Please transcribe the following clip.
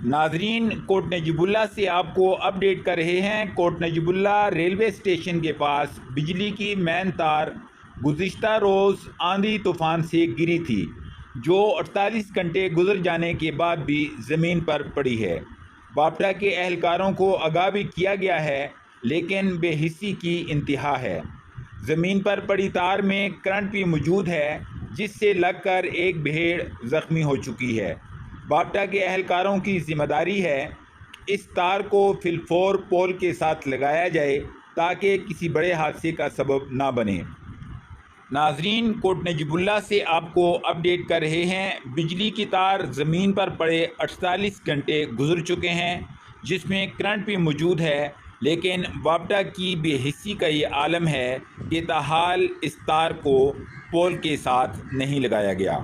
ناظرین، کوٹ نجیب اللہ سے آپ کو اپڈیٹ کر رہے ہیں۔ کوٹ نجیب اللہ ریلوے اسٹیشن کے پاس بجلی کی مین تار گزشتہ روز آندھی طوفان سے گری تھی، جو 48 گھنٹے گزر جانے کے بعد بھی زمین پر پڑی ہے۔ باپٹا کے اہلکاروں کو آگاہ بھی کیا گیا ہے، لیکن بے حسی کی انتہا ہے۔ زمین پر پڑی تار میں کرنٹ بھی موجود ہے، جس سے لگ کر ایک بھیڑ زخمی ہو چکی ہے۔ باپٹا کے اہلکاروں کی ذمہ داری ہے اس تار کو فی الفور پول کے ساتھ لگایا جائے تاکہ کسی بڑے حادثے کا سبب نہ بنے۔ ناظرین، کوٹ نجیب اللہ سے آپ کو اپڈیٹ کر رہے ہیں۔ بجلی کی تار زمین پر پڑے 48 گھنٹے گزر چکے ہیں، جس میں کرنٹ بھی موجود ہے، لیکن باپٹا کی بے حسی کا یہ عالم ہے کہ تاحال اس تار کو پول کے ساتھ نہیں لگایا گیا۔